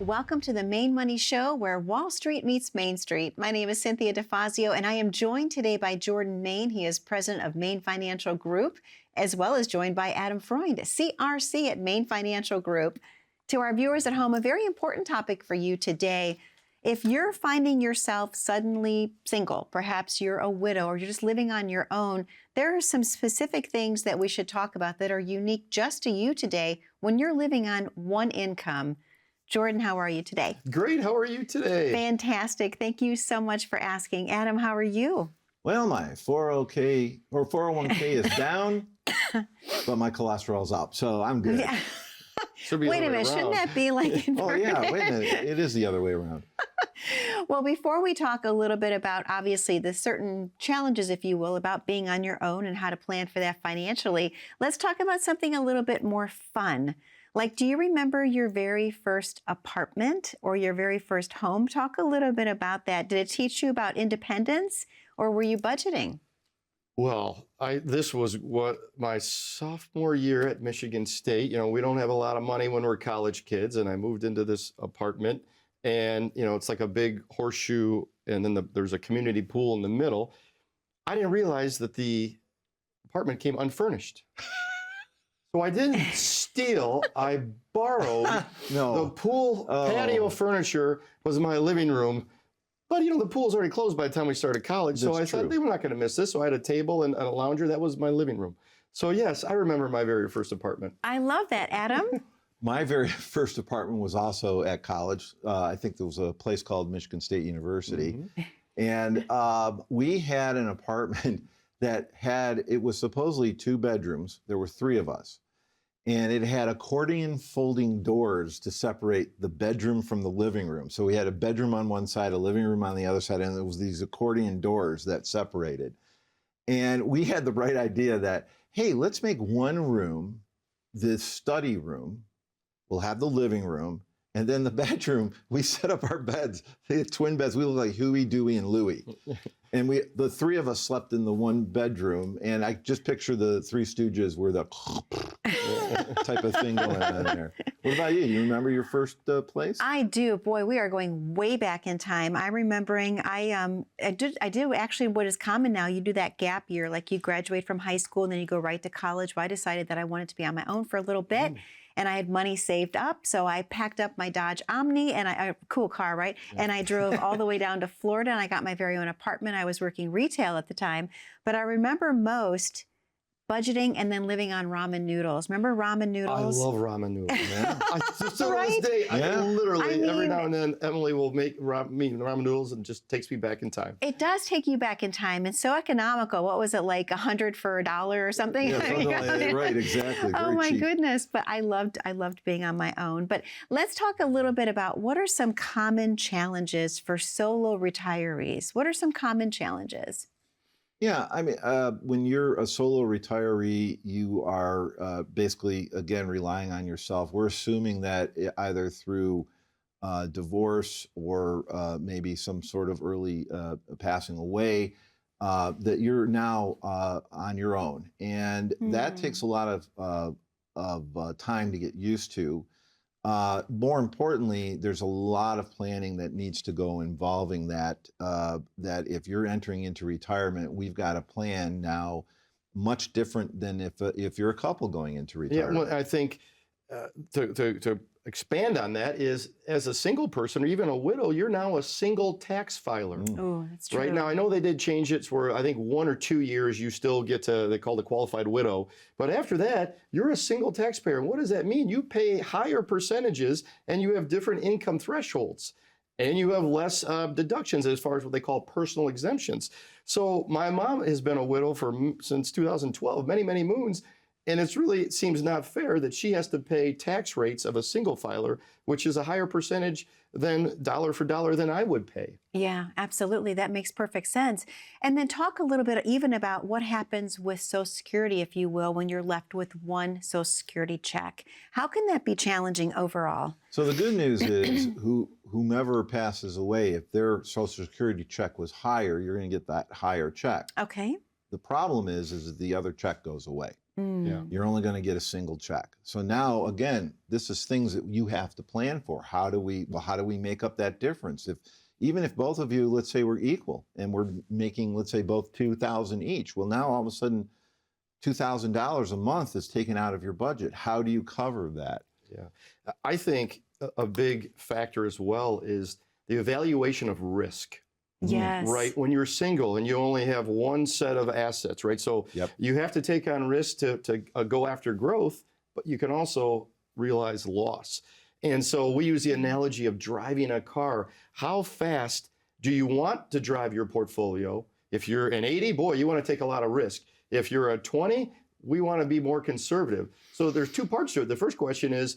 Welcome to the Main Money Show, where Wall Street meets Main Street. My name is Cynthia DeFazio, and I am joined today by Jordan Main. He is president of Main Financial Group, as well as joined by Adam Freund, CRC at Main Financial Group. To our viewers at home, a very important topic for you today. If you're finding yourself suddenly single, perhaps you're a widow or you're just living on your own, there are some specific things that we should talk about that are unique just to you today when you're living on one income. Jordan, how are you today? Great. How are you today? Fantastic. Thank you so much for asking. Adam, how are you? Well, my 401k is down, but my cholesterol's up, so I'm good. Yeah. Wait a minute, shouldn't that be like in Oh yeah, wait a minute. It is the other way around. Well, before we talk a little bit about, obviously, the certain challenges, if you will, about being on your own and how to plan for that financially, let's talk about something a little bit more fun. Like, do you remember your very first apartment or your very first home? Talk a little bit about that. Did it teach you about independence, or were you budgeting? Well, this was what my sophomore year at Michigan State. You know, we don't have a lot of money when we're college kids, and I moved into this apartment, and you know, it's like a big horseshoe, and then there's a community pool in the middle. I didn't realize that the apartment came unfurnished. So I didn't steal, I borrowed the pool patio furniture was my living room. But, you know, the pool's already closed by the time we started college. So I thought they were not going to miss this. So I had a table and a lounger. That was my living room. So, yes, I remember my very first apartment. I love that. Adam? My very first apartment was also at college. I think there was a place called Michigan State University. Mm-hmm. And we had an apartment that it was supposedly 2 bedrooms. There were 3 of us. And it had accordion folding doors to separate the bedroom from the living room. So we had a bedroom on one side, a living room on the other side, and there was these accordion doors that separated. And we had the bright idea that, hey, let's make one room the study room. We'll have the living room. And then the bedroom, we set up our beds. They had twin beds. We looked like Huey, Dewey, and Louie. And the 3 of us slept in the one bedroom. And I just picture the 3 Stooges were the type of thing going on there. What about you? You remember your first place? I do. Boy, we are going way back in time. I'm remembering I did actually what is common now. You do that gap year, like you graduate from high school and then you go right to college. Well, I decided that I wanted to be on my own for a little bit. And I had money saved up, so I packed up my Dodge Omni, and a cool car, right? Yeah. And I drove all the way down to Florida, and I got my very own apartment. I was working retail at the time, but I remember most budgeting and then living on ramen noodles. Remember ramen noodles? I love ramen noodles, man. Still Right? to this day, every now and then, Emily will make ramen noodles and just takes me back in time. It does take you back in time. It's so economical. What was it, like $100 for $1 or something? Yeah, right, exactly. Oh Very my cheap. goodness. But I loved being on my own. But let's talk a little bit about what are some common challenges for solo retirees? What are some common challenges? Yeah, I mean, when you're a solo retiree, you are basically, again, relying on yourself. We're assuming that either through divorce or maybe some sort of early passing away, that you're now on your own. And that takes a lot of time to get used to. More importantly, there's a lot of planning that needs to go involving that, that if you're entering into retirement, we've got a plan now much different than if you're a couple going into retirement. Yeah, well, I think to expand on that is, as a single person or even a widow, you're now a single tax filer. Oh, that's true. Right now, I know they did change it where I think 1 or 2 years you still get to, they call it a qualified widow. But after that, you're a single taxpayer. And what does that mean? You pay higher percentages and you have different income thresholds. And you have less deductions as far as what they call personal exemptions. So my mom has been a widow since 2012, many, many moons. And it seems not fair that she has to pay tax rates of a single filer, which is a higher percentage than dollar for dollar than I would pay. Yeah, absolutely. That makes perfect sense. And then talk a little bit even about what happens with Social Security, if you will, when you're left with one Social Security check. How can that be challenging overall? So the good news is whomever passes away, if their Social Security check was higher, you're going to get that higher check. Okay. The problem is that the other check goes away. Yeah. You're only going to get a single check. So now, again, this is things that you have to plan for. How do we make up that difference? Even if both of you, let's say we're equal and we're making, let's say both $2,000 each. Well, now all of a sudden, $2,000 a month is taken out of your budget. How do you cover that? Yeah. I think a big factor as well is the evaluation of risk. Yes. Right. When you're single and you only have one set of assets, right? So you have to take on risk to go after growth, but you can also realize loss. And so we use the analogy of driving a car. How fast do you want to drive your portfolio? If you're an 80, boy, you want to take a lot of risk. If you're a 20, we want to be more conservative. So there's two parts to it. The first question is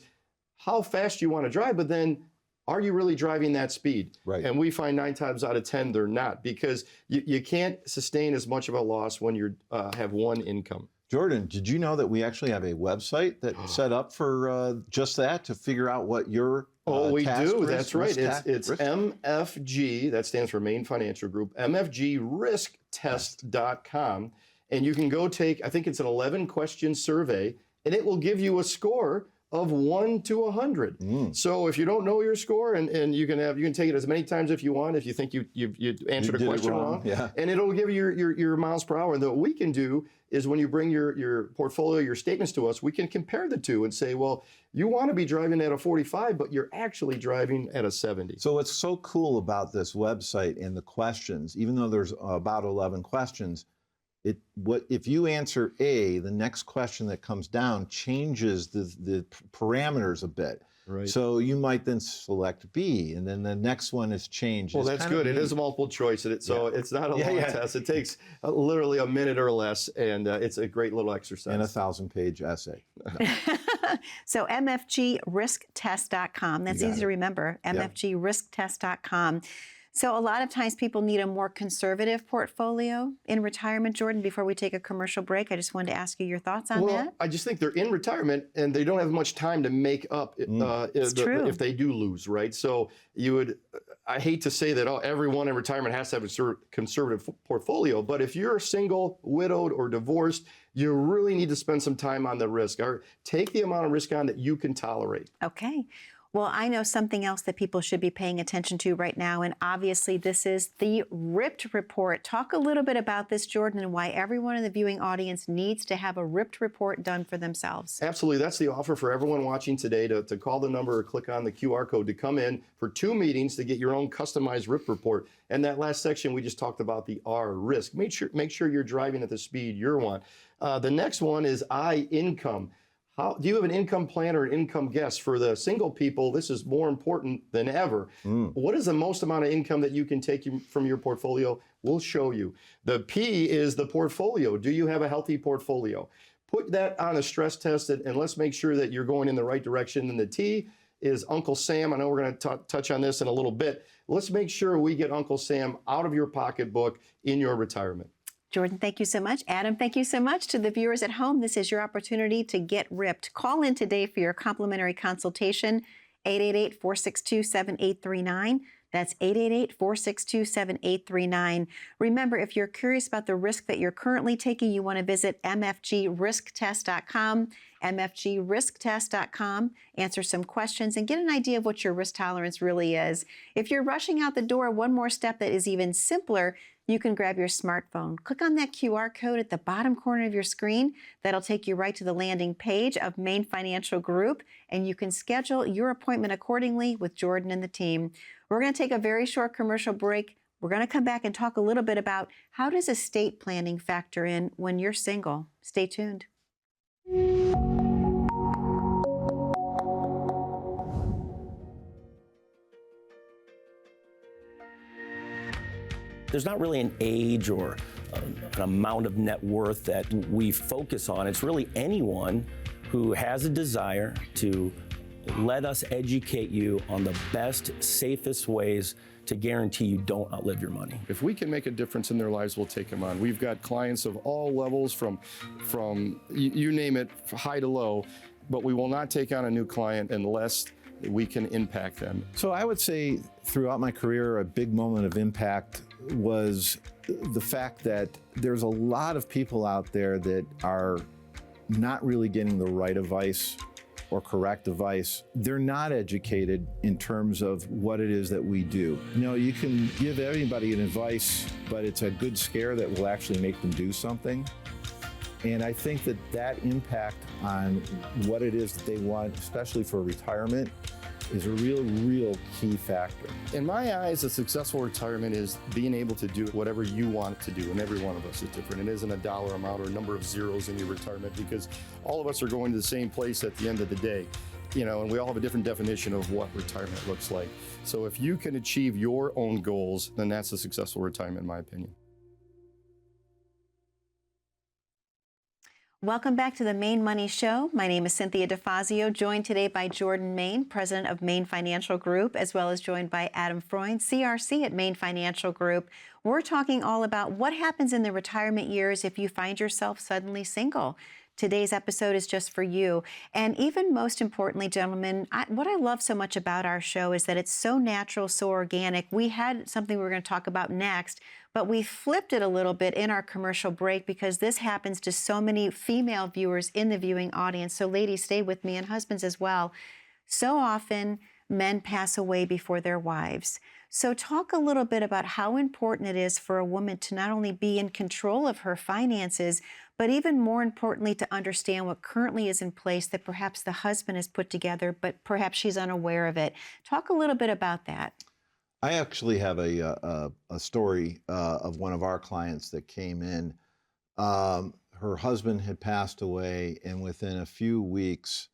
how fast you want to drive, but then are you really driving that speed? Right. And we find 9 times out of 10 they're not, because you can't sustain as much of a loss when you have one income. Jordan, did you know that we actually have a website that's set up for just that, to figure out what your we do. risk, That's right. risk It's risk? MFG, that stands for Main Financial Group, mfgrisktest.com. And you can go take, I think it's an 11-question survey, and it will give you a score of 1 to 100. So if you don't know your score, and you can take it as many times if you want, if you think you answered a question wrong, and it'll give you your miles per hour. And what we can do is, when you bring your portfolio, your statements to us, we can compare the two and say, well, you want to be driving at a 45, but you're actually driving at a 70. So what's so cool about this website and the questions, even though there's about 11 questions, if you answer A, the next question that comes down changes the parameters a bit. Right. So you might then select B, and then the next one is changed. Well, It's that's kind of good. It neat. is multiple choice, so it's not a long test. It takes literally a minute or less, and it's a great little exercise. And a 1,000-page essay. So mfgrisktest.com. That's easy to remember. mfgrisktest.com. So a lot of times people need a more conservative portfolio in retirement. Jordan, before we take a commercial break, I just wanted to ask you your thoughts on that. I just think they're in retirement and they don't have much time to make up if they do lose, right? So I hate to say that everyone in retirement has to have a conservative portfolio, but if you're single, widowed, or divorced, you really need to spend some time on the risk, or take the amount of risk on that you can tolerate. Okay. Well, I know something else that people should be paying attention to right now, and obviously this is the RIPT report. Talk a little bit about this, Jordan, and why everyone in the viewing audience needs to have a RIPT report done for themselves. Absolutely. That's the offer for everyone watching today, to call the number or click on the QR code to come in for 2 meetings to get your own customized RIPT report. And that last section, we just talked about the R, risk. Make sure you're driving at the speed you want. The next one is I, income. Do you have an income plan or an income guess? For the single people, this is more important than ever. What is the most amount of income that you can take from your portfolio? We'll show you. The P is the portfolio. Do you have a healthy portfolio? Put that on a stress test, and let's make sure that you're going in the right direction. And the T is Uncle Sam. I know we're going to touch on this in a little bit. Let's make sure we get Uncle Sam out of your pocketbook in your retirement. Jordan, thank you so much. Adam, thank you so much. To the viewers at home, this is your opportunity to get ripped. Call in today for your complimentary consultation, 888-462-7839. That's 888-462-7839. Remember, if you're curious about the risk that you're currently taking, you want to visit mfgrisktest.com, mfgrisktest.com, answer some questions, and get an idea of what your risk tolerance really is. If you're rushing out the door, one more step that is even simpler, you can grab your smartphone. Click on that QR code at the bottom corner of your screen. That'll take you right to the landing page of Main Financial Group, and you can schedule your appointment accordingly with Jordan and the team. We're going to take a very short commercial break. We're going to come back and talk a little bit about how does estate planning factor in when you're single. Stay tuned. There's not really an age or an amount of net worth that we focus on. It's really anyone who has a desire to let us educate you on the best, safest ways to guarantee you don't outlive your money. If we can make a difference in their lives, we'll take them on. We've got clients of all levels, from you name it, high to low, but we will not take on a new client unless we can impact them. So I would say throughout my career, a big moment of impact was the fact that there's a lot of people out there that are not really getting the right advice or correct advice. They're not educated in terms of what it is that we do. You know, you can give everybody an advice, but it's a good scare that will actually make them do something. And I think that that impact on what it is that they want, especially for retirement, is a real key factor. In my eyes, a successful retirement is being able to do whatever you want it to do, and every one of us is different. It isn't a dollar amount or a number of zeros in your retirement, because all of us are going to the same place at the end of the day. You know, and we all have a different definition of what retirement looks like. So if you can achieve your own goals, then that's a successful retirement, in my opinion. Welcome back to the Maine Money Show. My name is Cynthia DeFazio, joined today by Jordan Maine, president of Maine Financial Group, as well as joined by Adam Freund, CRC at Maine Financial Group. We're talking all about what happens in the retirement years if you find yourself suddenly single. Today's episode is just for you. And even most importantly, gentlemen, what I love so much about our show is that it's so natural, so organic. We had something we were going to talk about next, but we flipped it a little bit in our commercial break because this happens to so many female viewers in the viewing audience. So ladies, stay with me, and husbands as well. So often, men pass away before their wives. So talk a little bit about how important it is for a woman to not only be in control of her finances, but even more importantly, to understand what currently is in place that perhaps the husband has put together, but perhaps she's unaware of it. Talk a little bit about that. I actually have a story of one of our clients that came in. Her husband had passed away, and within a few weeks,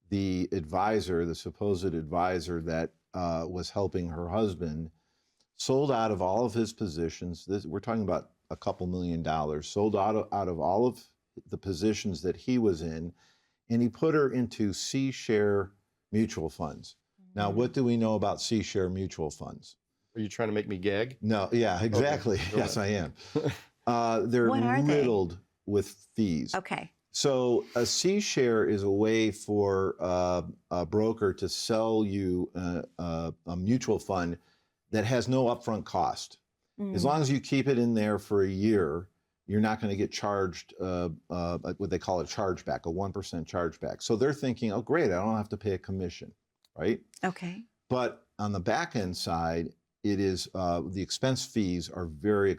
the advisor, the supposed advisor that was helping her husband, sold out of all of his positions. We're talking about a couple $1 million, sold out of all of the positions that he was in, and he put her into C-share mutual funds. Now, what do we know about C-share mutual funds? Are you trying to make me gag? No, yeah, exactly. Okay, yes, I am. They're riddled with fees. Okay. So a C-share is a way for a broker to sell you a mutual fund that has no upfront cost. As long as you keep it in there for a year, you're not going to get charged what they call a chargeback, a 1% chargeback. So they're thinking, oh, great, I don't have to pay a commission, right? Okay. But on the back end side, it is the expense fees are very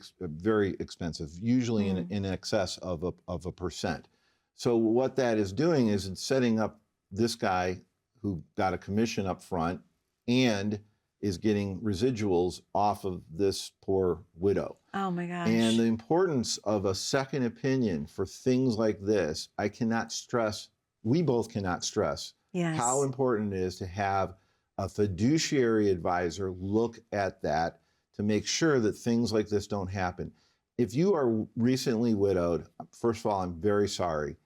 expensive, usually in excess of a percent. So what that is doing is it's setting up this guy who got a commission up front and is getting residuals off of this poor widow. Oh my gosh. And the importance of a second opinion for things like this, I cannot stress, we both cannot stress how important it is to have a fiduciary advisor look at that to make sure that things like this don't happen. If you are recently widowed, first of all, I'm very sorry.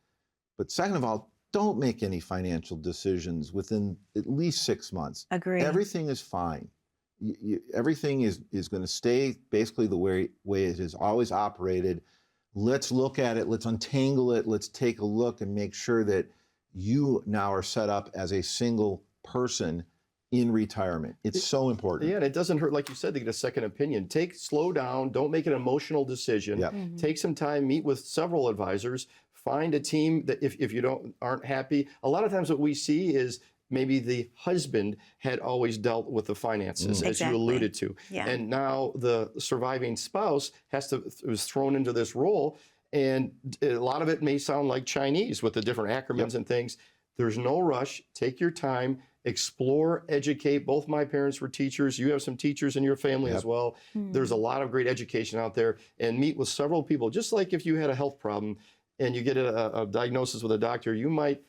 But second of all, don't make any financial decisions within at least 6 months. Agree. Everything is fine. Everything is going to stay basically the way it has always operated. Let's look at it. Let's untangle it. Let's take a look and make sure that you now are set up as a single person in retirement. It's so important. Yeah, and it doesn't hurt, like you said, to get a second opinion. Slow down. Don't make an emotional decision. Yep. Take some time. Meet with several advisors. Find a team that if you aren't happy. A lot of times what we see is maybe the husband had always dealt with the finances, as you alluded to. Yeah. And now the surviving spouse was thrown into this role. And a lot of it may sound like Chinese with the different acronyms and things. There's no rush. Take your time. Explore, educate. Both my parents were teachers. You have some teachers in your family as well. There's a lot of great education out there. And meet with several people. Just like if you had a health problem and you get a diagnosis with a doctor, you might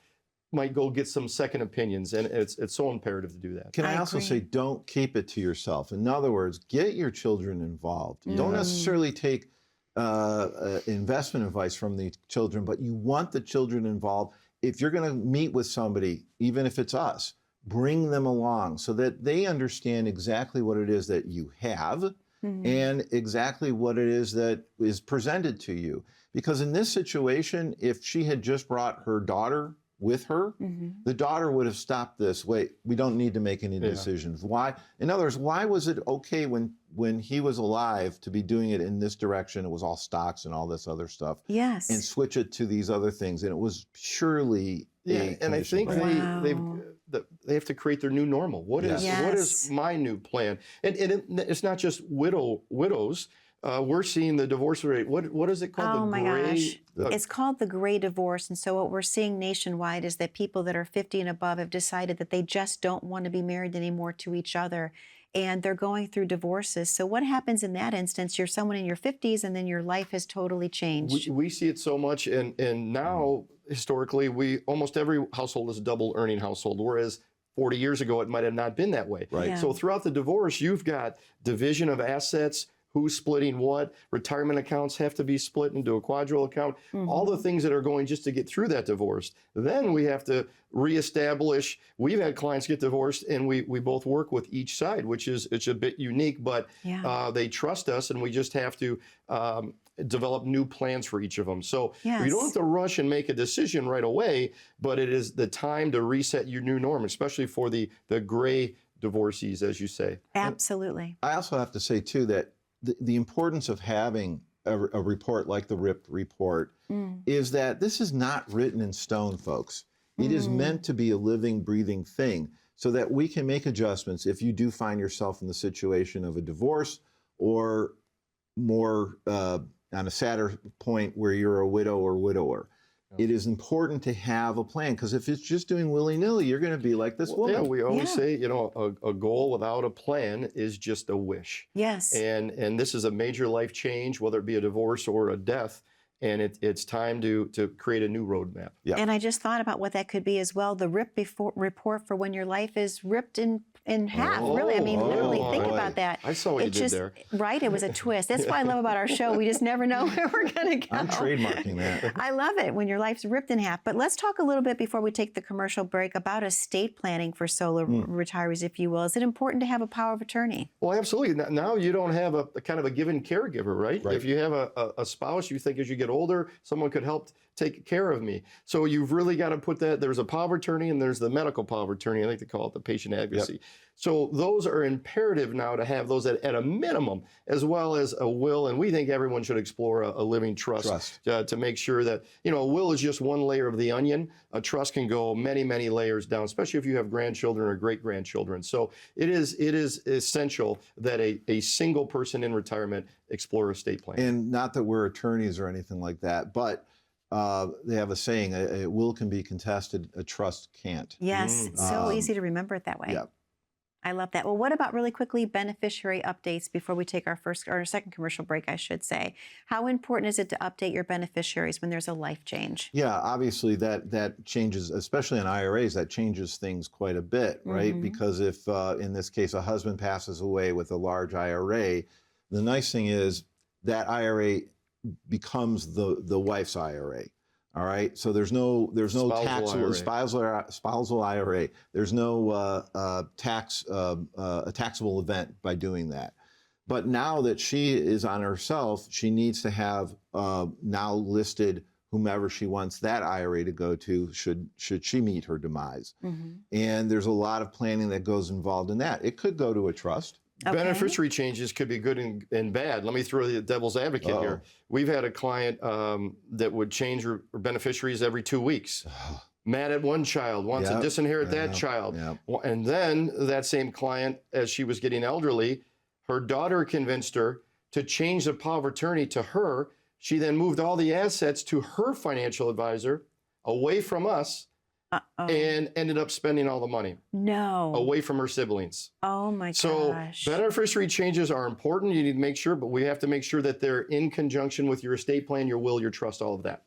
go get some second opinions, and it's so imperative to do that. Can I also say, don't keep it to yourself? In other words, get your children involved. Don't necessarily take investment advice from the children, but you want the children involved. If you're going to meet with somebody, even if it's us, bring them along so that they understand exactly what it is that you have and exactly what it is that is presented to you. Because in this situation, if she had just brought her daughter with her, the daughter would have stopped this. Wait, we don't need to make any decisions. Why? In other words, why was it okay when he was alive to be doing it in this direction? It was all stocks and all this other stuff. Yes. And switch it to these other things. And it was surely and I think they have to create their new normal. What is my new plan? And it's not just widows. We're seeing the divorce rate. What is it called? Oh my gosh. It's called the gray divorce. And so what we're seeing nationwide is that people that are 50 and above have decided that they just don't want to be married anymore to each other. And they're going through divorces. So what happens in that instance? You're someone in your 50s and then your life has totally changed. We see it so much. And now, historically, almost every household is a double earning household, whereas 40 years ago, it might have not been that way. Right. Yeah. So throughout the divorce, you've got division of assets, who's splitting what, retirement accounts have to be split into a quadrille account, all the things that are going just to get through that divorce. Then we have to reestablish. We've had clients get divorced and we both work with each side, which is, it's a bit unique, but they trust us and we just have to develop new plans for each of them. So you don't have to rush and make a decision right away, but it is the time to reset your new norm, especially for the gray divorcees, as you say. Absolutely. I also have to say, too, that the importance of having a report like the RIP report is that this is not written in stone, folks. It is meant to be a living, breathing thing so that we can make adjustments if you do find yourself in the situation of a divorce or more on a sadder point where you're a widow or widower. It is important to have a plan because if it's just doing willy-nilly, you're going to be like this woman. Yeah, we always say, you know, a goal without a plan is just a wish. Yes. And this is a major life change, whether it be a divorce or a death. And it's time to create a new roadmap. Yeah. And I just thought about what that could be as well. The report for when your life is ripped in half. Really, I mean, literally, think about that. I saw what you did there. Right, it was a twist. That's what I love about our show. We just never know where we're going to go. I'm trademarking that. I love it when your life's ripped in half. But let's talk a little bit before we take the commercial break about estate planning for solo retirees, if you will. Is it important to have a power of attorney? Well, absolutely. Now you don't have a kind of a given caregiver, right? If you have a spouse, you think as you get older, someone could help take care of me. So you've really got to put that, there's a power of attorney and there's the medical power of attorney. I like to call it the patient advocacy. So those are imperative now to have those at a minimum, as well as a will. And we think everyone should explore a living trust. To make sure that, you know, a will is just one layer of the onion. A trust can go many, many layers down, especially if you have grandchildren or great-grandchildren. So it is essential that a single person in retirement explore estate planning. And not that we're attorneys or anything like that, but they have a saying, a will can be contested, a trust can't. Yes, it's so easy to remember it that way. Yeah. I love that. Well, what about really quickly beneficiary updates before we take our second commercial break, I should say. How important is it to update your beneficiaries when there's a life change? Yeah, obviously that changes, especially in IRAs, that changes things quite a bit, right? Because if, in this case, a husband passes away with a large IRA, the nice thing is that IRA becomes the wife's IRA. All right, so there's no spousal IRA. There's no taxable event by doing that. But now that she is on herself, she needs to have now listed whomever she wants that IRA to go to should she meet her demise. And there's a lot of planning that goes involved in that. It could go to a trust. Okay. Beneficiary changes could be good and bad. Let me throw the devil's advocate here. We've had a client that would change her beneficiaries every 2 weeks. Mad at one child, wants to disinherit that child. And then that same client, as she was getting elderly, her daughter convinced her to change the power of attorney to her. She then moved all the assets to her financial advisor away from us. And ended up spending all the money. No. Away from her siblings. Oh my gosh. So beneficiary changes are important. You need to make sure, but we have to make sure that they're in conjunction with your estate plan, your will, your trust, all of that.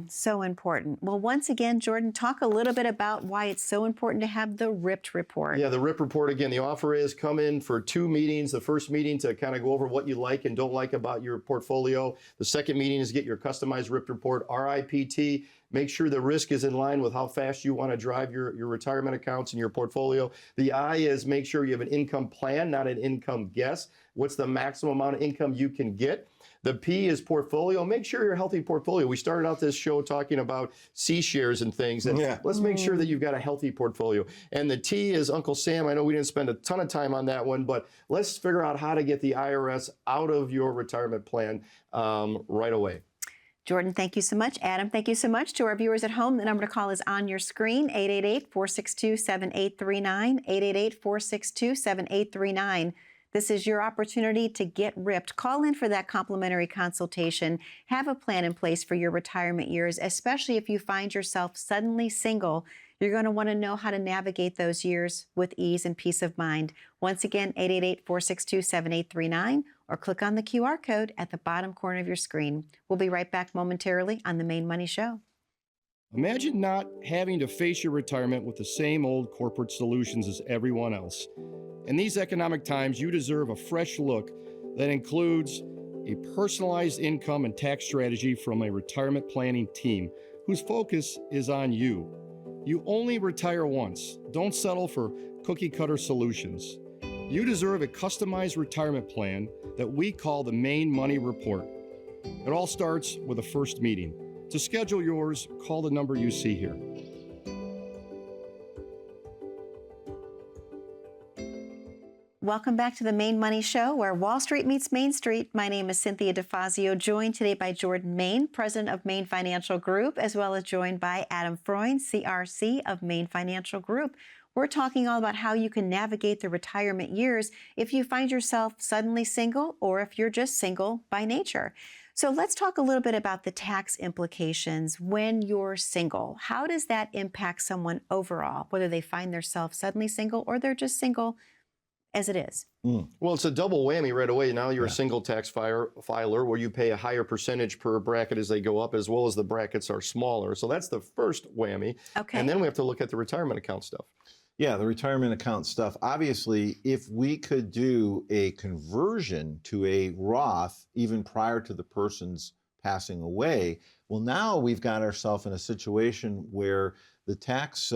So important. Well, once again, Jordan, talk a little bit about why it's so important to have the RIP report. Yeah, the RIP report, again, the offer is come in for 2 meetings. The first meeting to kind of go over what you like and don't like about your portfolio. The second meeting is get your customized RIP report, RIPT. Make sure the risk is in line with how fast you want to drive your retirement accounts and your portfolio. The I is make sure you have an income plan, not an income guess. What's the maximum amount of income you can get? The P is portfolio. Make sure you're a healthy portfolio. We started out this show talking about C shares and things, and let's make sure that you've got a healthy portfolio. And the T is Uncle Sam. I know we didn't spend a ton of time on that one, but let's figure out how to get the IRS out of your retirement plan right away. Jordan, thank you so much. Adam, thank you so much. To our viewers at home, the number to call is on your screen, 888-462-7839, 888-462-7839. This is your opportunity to get ripped. Call in for that complimentary consultation. Have a plan in place for your retirement years, especially if you find yourself suddenly single. You're going to want to know how to navigate those years with ease and peace of mind. Once again, 888-462-7839, or click on the QR code at the bottom corner of your screen. We'll be right back momentarily on The Maine Money Show. Imagine not having to face your retirement with the same old corporate solutions as everyone else. In these economic times, you deserve a fresh look that includes a personalized income and tax strategy from a retirement planning team whose focus is on you. You only retire once. Don't settle for cookie-cutter solutions. You deserve a customized retirement plan that we call the Maine Money Report. It all starts with a first meeting. To schedule yours, call the number you see here. Welcome back to the Maine Money Show, where Wall Street meets Main Street. My name is Cynthia DeFazio, joined today by Jordan Maine, president of Maine Financial Group, as well as joined by Adam Freund, CRC of Maine Financial Group. We're talking all about how you can navigate the retirement years if you find yourself suddenly single or if you're just single by nature. So let's talk a little bit about the tax implications when you're single. How does that impact someone overall, whether they find themselves suddenly single or they're just single as it is? Well, it's a double whammy right away. Now you're a single tax filer where you pay a higher percentage per bracket as they go up, as well as the brackets are smaller. So that's the first whammy. Okay. And then we have to look at the retirement account stuff. Yeah, the retirement account stuff. Obviously, if we could do a conversion to a Roth even prior to the person's passing away, well, now we've got ourselves in a situation where the tax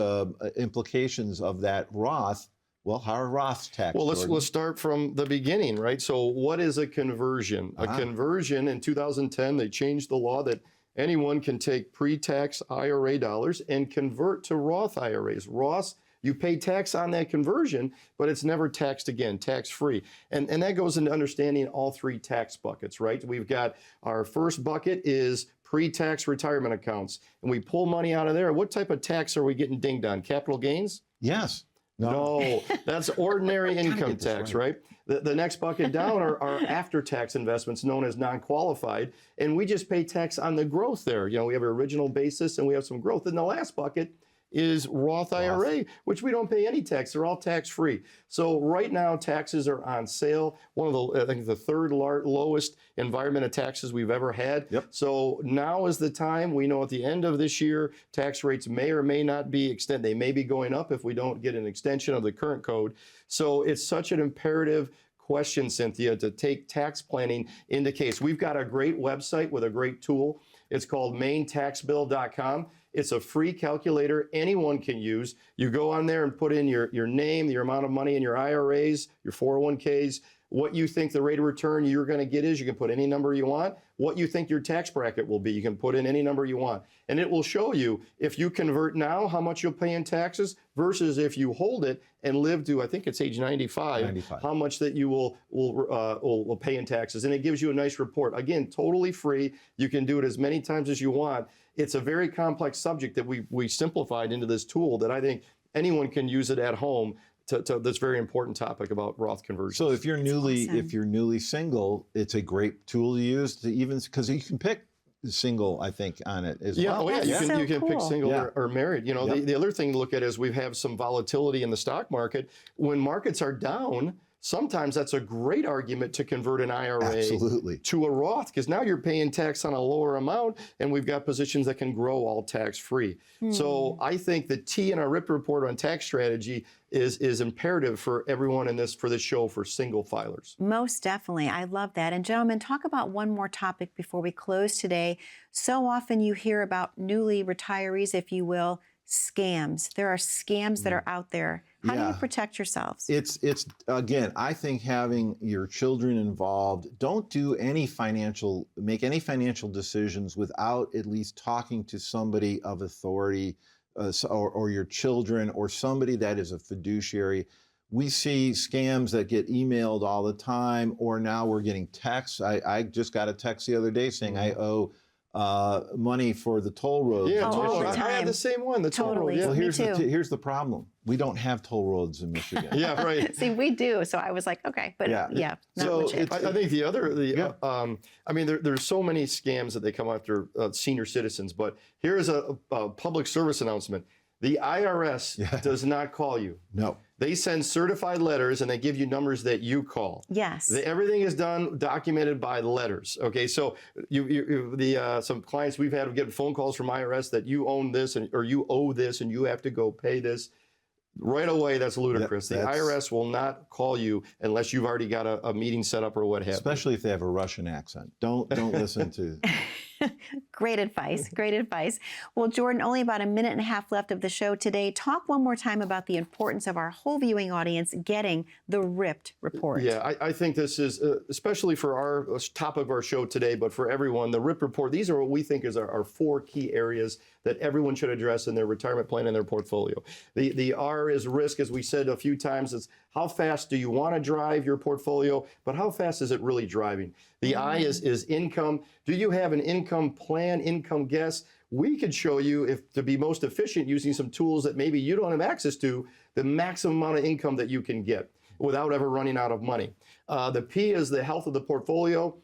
implications of that Roth, well, how are Roths taxed? Well, let's start from the beginning, right? So what is a conversion? A conversion, in 2010, they changed the law that anyone can take pre-tax IRA dollars and convert to Roth IRAs. Roths, you pay tax on that conversion, but it's never taxed again, tax-free. And that goes into understanding all three tax buckets, right? We've got our first bucket is pre-tax retirement accounts, and we pull money out of there. What type of tax are we getting dinged on? Capital gains? Yes. No, that's ordinary income tax, right? The next bucket down are after-tax investments known as non-qualified, and we just pay tax on the growth there. You know, we have an original basis and we have some growth. And the last bucket is Roth IRA, which we don't pay any tax. They're all tax-free. So right now, taxes are on sale. One of the, I think, the third lowest environment of taxes we've ever had. Yep. So now is the time. We know at the end of this year, tax rates may or may not be extended. They may be going up if we don't get an extension of the current code. So it's such an imperative question, Cynthia, to take tax planning into case. We've got a great website with a great tool. It's called maintaxbill.com. It's a free calculator anyone can use. You go on there and put in your name, your amount of money in your IRAs, your 401ks, what you think the rate of return you're going to get is. You can put any number you want. What you think your tax bracket will be, you can put in any number you want. And it will show you, if you convert now, how much you'll pay in taxes versus if you hold it and live to, I think it's age 95. How much that you will pay in taxes. And it gives you a nice report. Again, totally free. You can do it as many times as you want. It's a very complex subject that we simplified into this tool that I think anyone can use it at home to this very important topic about Roth conversion. So if you're newly single, it's a great tool to use to even, because you can pick single, I think, on it as well. Oh yeah, you can pick single or married. You know, Yep. the other thing to look at is we have some volatility in the stock market. When markets are down, sometimes that's a great argument to convert an IRA to a Roth, because now you're paying tax on a lower amount, and we've got positions that can grow all tax-free. So I think the T in our RIP report on tax strategy is imperative for everyone for this show for single filers. Most definitely. I love that. And gentlemen, talk about one more topic before we close today. So often you hear about newly retirees, if you will, scams. There are scams that are out there. How do you Yeah. protect yourselves? It's again, I think having your children involved, don't make any financial decisions without at least talking to somebody of authority, or your children, or somebody that is a fiduciary. We see scams that get emailed all the time, or now we're getting texts. I just got a text the other day saying I owe money for the toll roads. Yeah, Oh, toll all road. the I had time. the same one. The toll road. Totally. Yeah. Well, Me too. here's the problem. We don't have toll roads in Michigan. Yeah, right. See, we do. So I was like, okay, but Yeah. not So legit. it's- I think Yeah. I mean, there's so many scams that they come after senior citizens, but here's a public service announcement. The IRS Yeah. does not call you. No. They send certified letters and they give you numbers that you call. Yes. Everything is done, documented by letters. Okay, so some clients we've had get phone calls from IRS that you own this or you owe this and you have to go pay this. Right away, that's ludicrous. The That's- IRS will not call you unless you've already got a meeting set up or what have you. Especially if they have a Russian accent. Don't listen to. Great advice. Great advice. Well, Jordan, only about a minute and a half left of the show today. Talk one more time about the importance of our whole viewing audience getting the Ripped report. Yeah, I think this is, especially for our topic of our show today, but for everyone, the RIP report, these are what we think is our 4 key areas that everyone should address in their retirement plan and their portfolio. The R is risk, as we said a few times, is how fast do you want to drive your portfolio, but how fast is it really driving? The I is income. Do you have an income plan, income guess? We could show you, if to be most efficient using some tools that maybe you don't have access to, the maximum amount of income that you can get without ever running out of money. The P is the health of the portfolio.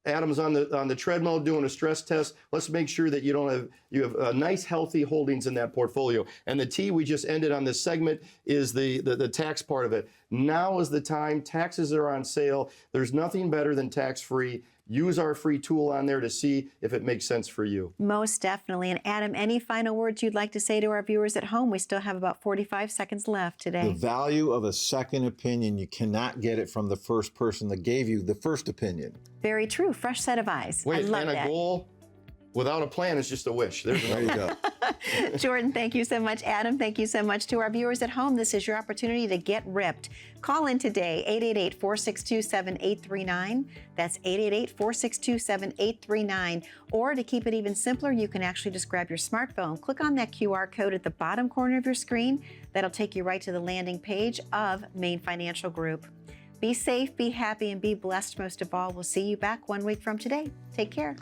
Adam's on the treadmill doing a stress test. Let's make sure that you have nice, healthy holdings in that portfolio. And the T we just ended on this segment is the tax part of it. Now is the time. Taxes are on sale. There's nothing better than tax-free. Use our free tool on there to see if it makes sense for you. Most definitely. And Adam, any final words you'd like to say to our viewers at home? We still have about 45 seconds left The today. value of a second opinion, you cannot get it from the first person that gave you the first opinion. Very true. Fresh set of eyes. I Wait, love and a that. goal without a plan is just a wish. There's There another. you go. Jordan, thank you so much. Adam, thank you so much. To our viewers at home, this is your opportunity to get ripped. Call in today, 888-462-7839. That's 888-462-7839. Or to keep it even simpler, you can actually just grab your smartphone, click on that QR code at the bottom corner of your screen. That'll take you right to the landing page of Maine Financial Group. Be safe, be happy, and be blessed most of all. We'll see you back 1 week from today. Take care.